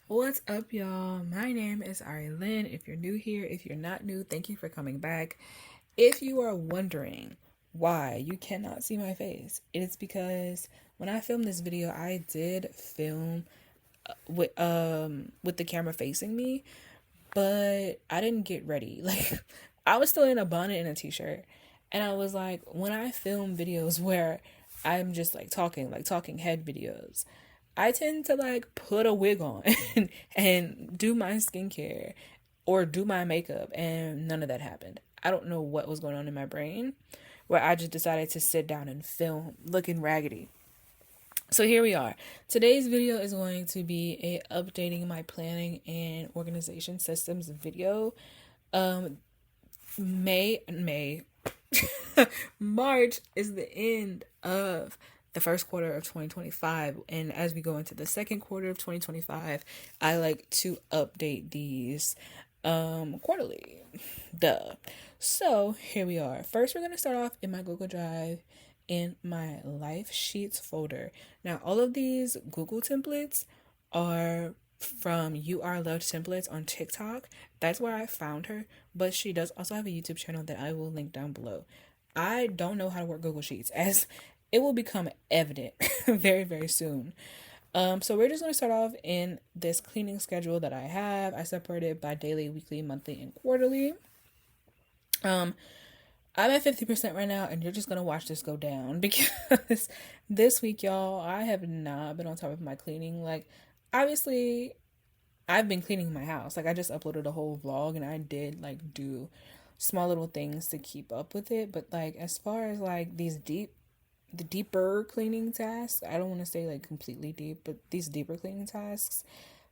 What's up, y'all? My name is Lynne. If you're new here, if you're not new, thank you for coming back. If you are wondering why you cannot see my face, it is because when I filmed this video, I did film with the camera facing me, but I didn't get ready. Like I was still in a bonnet and a t-shirt, and I was like, when I film videos where I'm just like talking head videos, I tend to like put a wig on and do my skincare or do my makeup, and none of that happened. I don't know what was going on in my brain where I just decided to sit down and film looking raggedy. So here we are. Today's video is going to be a updating my planning and organization systems video. Um May March is the end of the first quarter of 2025, and as we go into the second quarter of 2025, I like to update these quarterly. Duh. So here we are. First, we're going to start off in my Google Drive in my Life Sheets folder. Now, all of these Google templates are from You Are Loved Templates on TikTok. That's where I found her, but she does also have a YouTube channel that I will link down below. I don't know how to work Google Sheets, as it will become evident very, very soon. So we're just going to start off in this cleaning schedule that I have. I separate it by daily, weekly, monthly, and quarterly. I'm at 50% right now, and you're just going to watch this go down because this week, y'all, I have not been on top of my cleaning. Like, obviously, I've been cleaning my house. Like, I just uploaded a whole vlog, and I did, like, do small little things to keep up with it. But, like, as far as, like, the deeper cleaning tasks, I don't want to say, like, completely deep, but these deeper cleaning tasks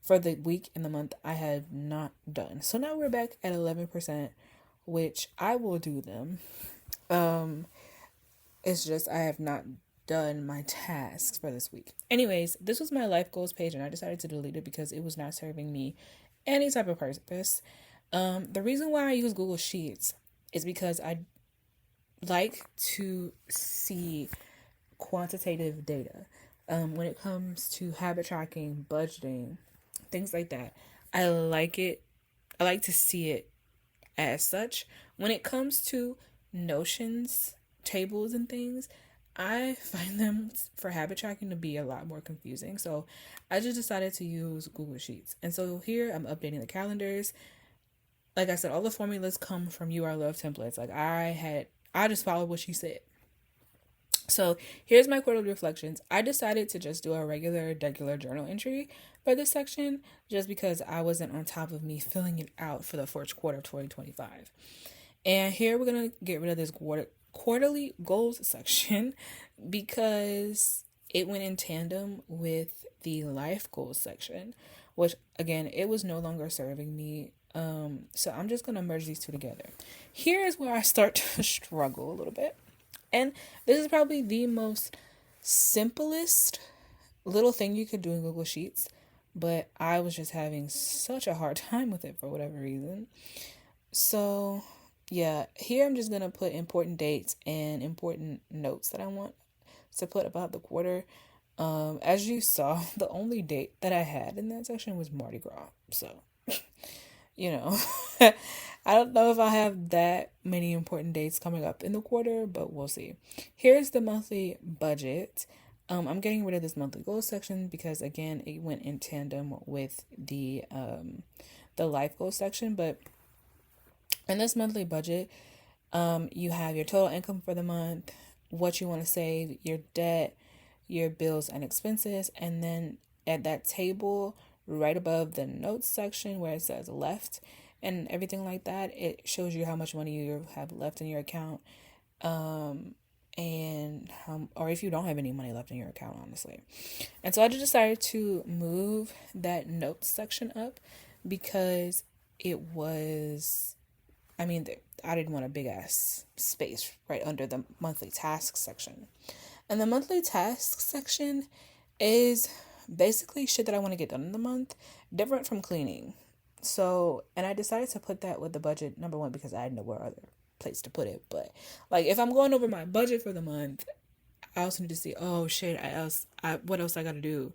for the week and the month, I have not done. So now we're back at 11%, which I will do them. It's just I have not done my tasks for this week. Anyways, this was my life goals page, and I decided to delete it because it was not serving me any type of purpose. The reason why I use Google Sheets is because I like to see quantitative data when it comes to habit tracking, budgeting, things like that. I like it. I like to see it as such. When it comes to notions, tables, and things, I find them for habit tracking to be a lot more confusing. So I just decided to use Google Sheets. And so here I'm updating the calendars. Like I said, all the formulas come from You Are Love templates. Like I just followed what she said. So here's my quarterly reflections. I decided to just do a regular journal entry for this section just because I wasn't on top of me filling it out for the first quarter of 2025. And here we're going to get rid of this quarterly goals section because it went in tandem with the life goals section, which again, it was no longer serving me. So I'm just going to merge these two together. Here is where I start to struggle a little bit. And this is probably the most simplest little thing you could do in Google Sheets, but I was just having such a hard time with it for whatever reason. So, yeah, here I'm just going to put important dates and important notes that I want to put about the quarter. As you saw, the only date that I had in that section was Mardi Gras. So, you know, I don't know if I have that many important dates coming up in the quarter, but we'll see. Here's the monthly budget. I'm getting rid of this monthly goals section because again, it went in tandem with the life goals section. But in this monthly budget, you have your total income for the month, what you want to save, your debt, your bills and expenses, and then at that table right above the notes section where it says left and everything like that, it shows you how much money you have left in your account, and or if you don't have any money left in your account, honestly. And so I just decided to move that notes section up because it was, I didn't want a big ass space right under the monthly tasks section. And the monthly tasks section is basically shit that I want to get done in the month, different from cleaning. So, and I decided to put that with the budget, number one, because I had nowhere other place to put it. But like, if I'm going over my budget for the month, I also need to see, oh shit, what else I got to do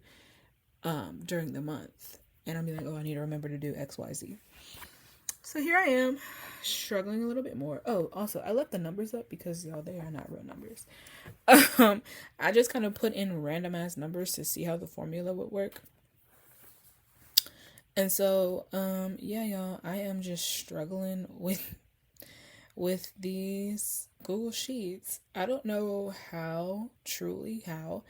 during the month. and I'll be like, oh, I need to remember to do XYZ. So here I am, struggling a little bit more. Oh, also, I left the numbers up because, y'all, they are not real numbers. I just kind of put in random ass numbers to see how the formula would work. And so, yeah, y'all, I am just struggling with these Google Sheets. I don't know how URL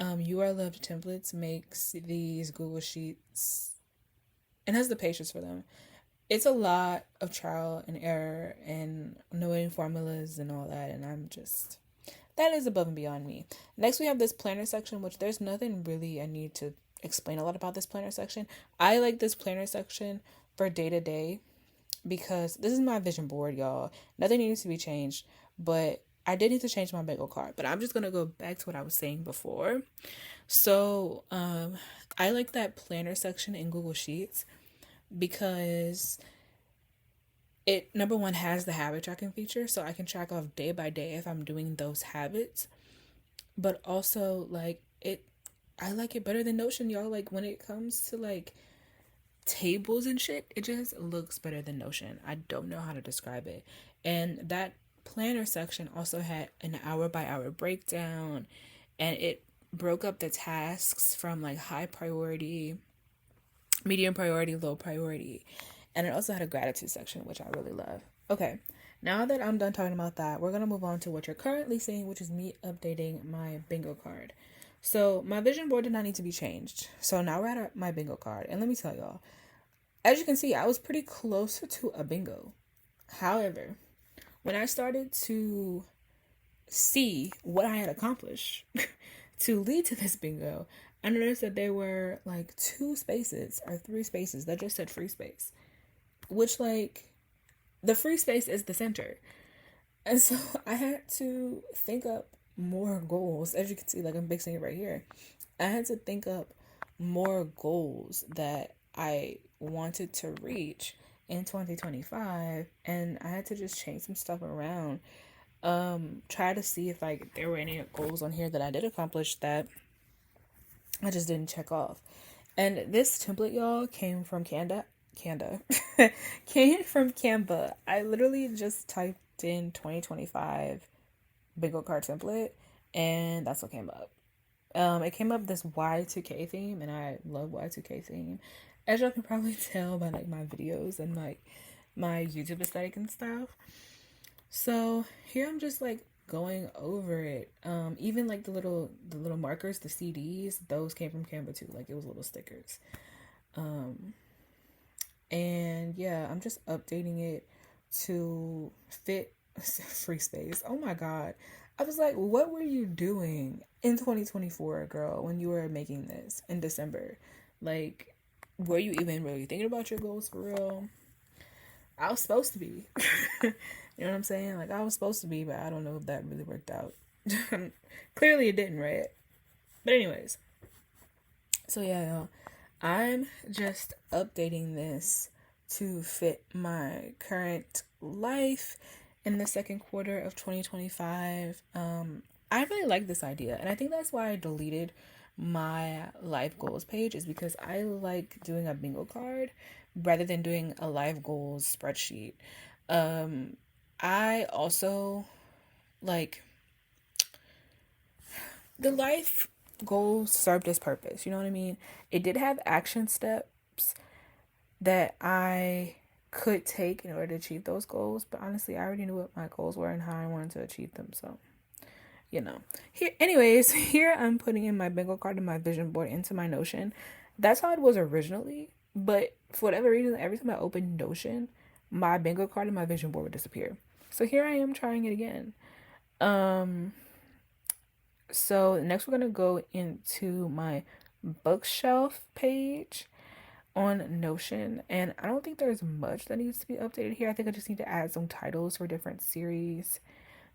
Love Templates makes these Google Sheets and has the patience for them. It's a lot of trial and error and knowing formulas and all that, and that is above and beyond me. Next, we have this planner section, which there's nothing really I need to explain a lot about this planner section. I like this planner section for day to day because this is my vision board, y'all. Nothing needs to be changed, but I did need to change my bingo card. But I'm just going to go back to what I was saying before. So, I like that planner section in Google Sheets because it, number one, has the habit tracking feature, so I can track off day by day if I'm doing those habits. But also, like, I like it better than Notion, y'all. Like, when it comes to like tables and shit, it just looks better than Notion. I don't know how to describe it. And that planner section also had an hour by hour breakdown, and it broke up the tasks from like high priority, medium priority, low priority. And it also had a gratitude section, which I really love. Okay, now that I'm done talking about that, we're going to move on to what you're currently seeing, which is me updating my bingo card. So my vision board did not need to be changed. So now we're at my bingo card. And let me tell y'all, as you can see, I was pretty close to a bingo. However, when I started to see what I had accomplished to lead to this bingo, I noticed that there were like 2 spaces or 3 spaces that just said free space, which, like, the free space is the center. And so I had to think up more goals. As you can see, like, I'm fixing it right here. I had to think up more goals that I wanted to reach in 2025, and I had to just change some stuff around. Try to see if like there were any goals on here that I did accomplish that I just didn't check off. And this template, y'all, came from Canva. Came from Canva. I literally just typed in 2025 bingo card template, and that's what came up. It came up this Y2K theme, and I love Y2K theme, as y'all can probably tell by like my videos and like my YouTube aesthetic and stuff. So here I'm just like going over it. Even like the little markers, the CDs, those came from Canva too. Like, it was little stickers. And yeah, I'm just updating it to fit free space. Oh my god. I was like, what were you doing in 2024, girl, when you were making this in December? Like, were you even really thinking about your goals for real? I was supposed to be. You know what I'm saying? Like, I was supposed to be, but I don't know if that really worked out. Clearly it didn't, right? But anyways. So yeah, y'all. I'm just updating this to fit my current life in the second quarter of 2025. I really like this idea, and I think that's why I deleted my life goals page, is because I like doing a bingo card rather than doing a life goals spreadsheet. I also like the life goals served its purpose. You know what I mean? It did have action steps that I could take in order to achieve those goals, but honestly, I already knew what my goals were and how I wanted to achieve them. So, you know, here I'm putting in my bingo card and my vision board into my Notion. That's how it was originally, but for whatever reason, every time I opened Notion, my bingo card and my vision board would disappear. So here I am trying it again. So next we're going to go into my bookshelf page on Notion, and I don't think there's much that needs to be updated here. I think I just need to add some titles for different series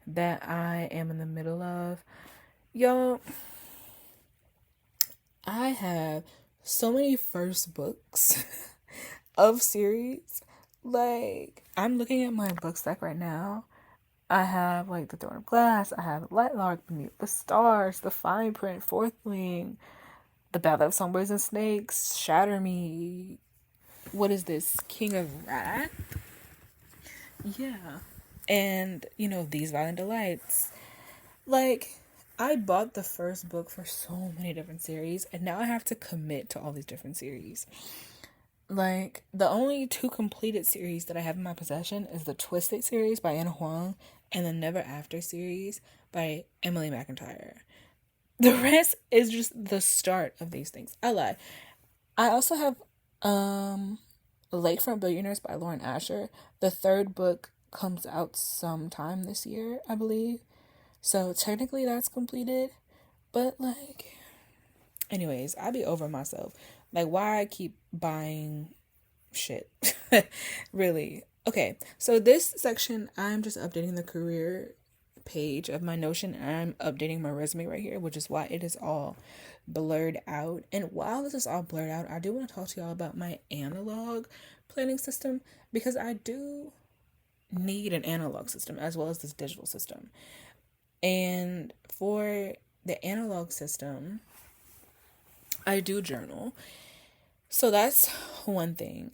that I am in the middle of. Y'all, I have so many first books of series. Like, I'm looking at my book stack right now. I have like The Throne of Glass, I have Light Lark, Beneath the Stars, The Fine Print, Fourth Wing, The Ballad of Songbirds and Snakes, Shatter Me. What is this? King of Wrath? Yeah. And, These Violent Delights. Like, I bought the first book for so many different series, and now I have to commit to all these different series. Like, the only two completed series that I have in my possession is the Twisted series by Anna Huang and the Never After series by Emily McIntyre. The rest is just the start of these things. I lie. I also have Lakefront Billionaires by Lauren Asher. The third book comes out sometime this year, I believe. So technically that's completed. But like, anyways, I be over myself. Like, why I keep buying shit? Really. Okay, so this section, I'm just updating the career page of my Notion. I'm updating my resume right here, which is why it is all blurred out. And while this is all blurred out, I do want to talk to y'all about my analog planning system, because I do need an analog system as well as this digital system. And for the analog system, I do journal. So that's one thing.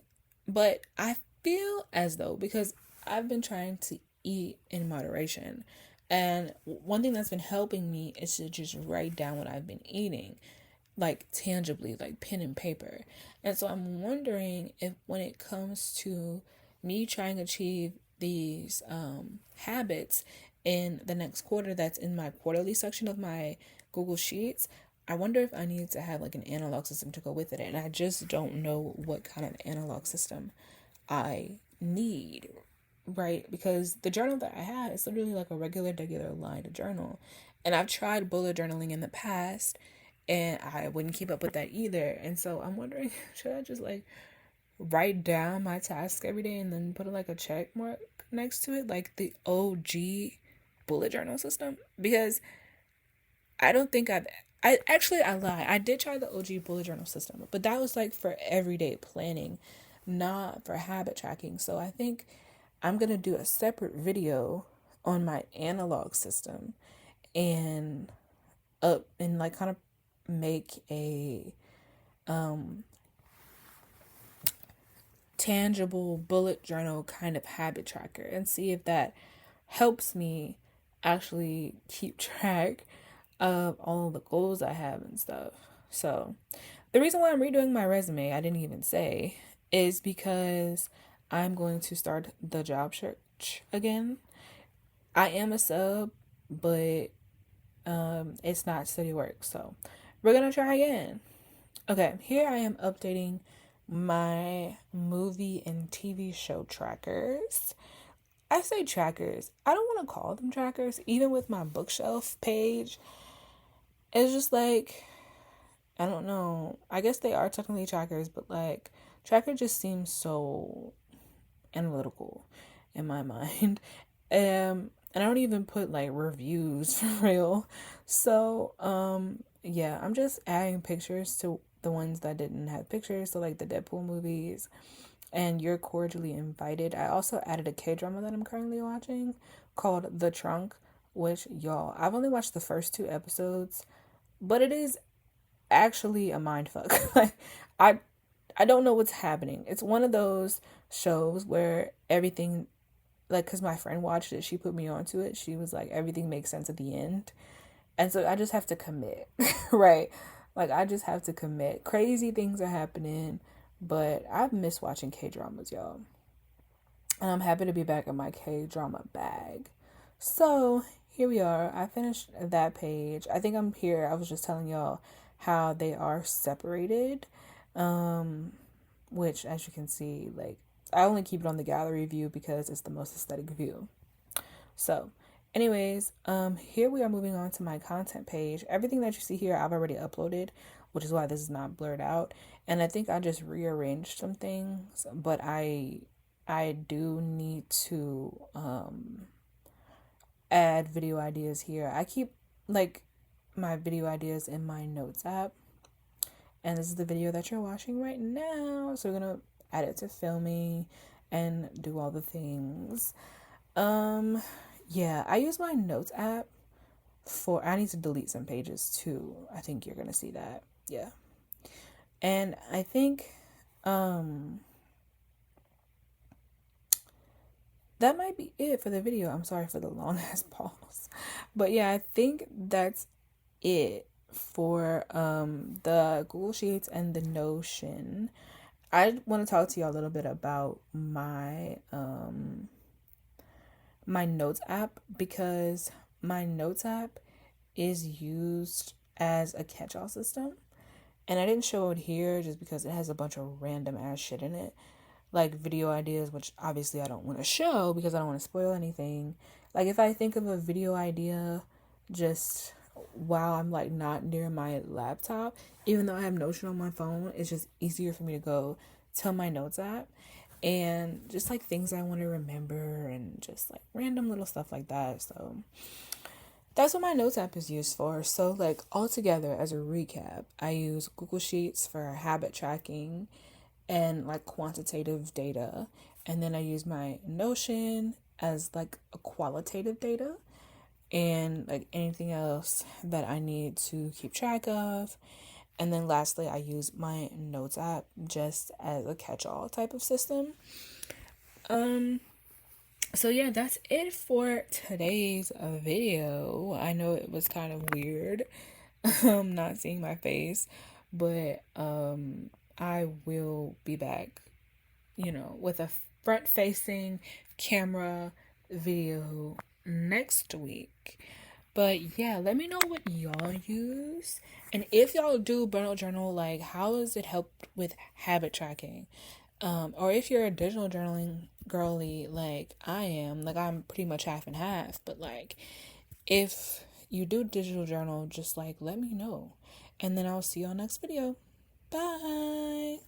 But I feel as though, because I've been trying to eat in moderation, and one thing that's been helping me is to just write down what I've been eating, like tangibly, like pen and paper. And so I'm wondering if, when it comes to me trying to achieve these habits in the next quarter, that's in my quarterly section of my Google Sheets, I wonder if I need to have like an analog system to go with it. And I just don't know what kind of analog system I need, right? Because the journal that I have is literally like a regular lined journal. And I've tried bullet journaling in the past, and I wouldn't keep up with that either. And so I'm wondering, should I just like write down my task every day and then put like a check mark next to it, like the OG bullet journal system? Because I don't think I lie. I did try the OG bullet journal system, but that was like for everyday planning, not for habit tracking. So I think I'm going to do a separate video on my analog system and like kind of make a tangible bullet journal kind of habit tracker and see if that helps me actually keep track of all the goals I have and stuff. So the reason why I'm redoing my resume, I didn't even say, is because I'm going to start the job search again. I am a sub, but it's not steady work. So we're going to try again. Okay, here I am updating my movie and TV show trackers. I say trackers. I don't want to call them trackers. Even with my bookshelf page, it's just like, I don't know. I guess they are technically trackers, but like, tracker just seems so analytical in my mind. And I don't even put like reviews for real. So, yeah, I'm just adding pictures to the ones that didn't have pictures. So like the Deadpool movies and You're Cordially Invited. I also added a K-drama that I'm currently watching called The Trunk, which, y'all, I've only watched the first 2 episodes, but it is actually a mindfuck. Like, I don't know what's happening. It's one of those shows where everything, like, because my friend watched it, she put me onto it. She was like, everything makes sense at the end. And so I just have to commit, right? Like, I just have to commit. Crazy things are happening, but I've missed watching K-dramas, y'all. And I'm happy to be back in my K-drama bag. So here we are. I finished that page. I think I'm here. I was just telling y'all how they are separated. Which, as you can see, like, I only keep it on the gallery view because it's the most aesthetic view. So, anyways, here we are moving on to my content page. Everything that you see here, I've already uploaded, which is why this is not blurred out. And I think I just rearranged some things, but I do need to add video ideas here. I keep like my video ideas in my notes app, and this is the video that you're watching right now. So we're gonna add it to filming and do all the things. Yeah, I use my notes app I need to delete some pages too. I think you're gonna see that. Yeah. And I think that might be it for the video. I'm sorry for the long ass pause. But yeah, I think that's it for the Google Sheets and the Notion. I want to talk to you a little bit about my notes app, because my notes app is used as a catch-all system. And I didn't show it here just because it has a bunch of random ass shit in it. Like video ideas, which obviously I don't want to show because I don't want to spoil anything. Like if I think of a video idea just while I'm like not near my laptop, even though I have Notion on my phone, it's just easier for me to go to my notes app and just like things I want to remember and just like random little stuff like that. So that's what my notes app is used for. So like altogether as a recap, I use Google Sheets for habit tracking and like quantitative data, and then I use my Notion as like a qualitative data and like anything else that I need to keep track of. And then lastly, I use my notes app just as a catch-all type of system. So yeah, that's it for today's video. I know it was kind of weird not seeing my face, but I will be back, with a front-facing camera video next week. But yeah, let me know what y'all use. And if y'all do bullet journal, like how does it help with habit tracking? Or if you're a digital journaling girly like I am, like I'm pretty much half and half, but like if you do digital journal, just like let me know. And then I'll see y'all next video. Bye.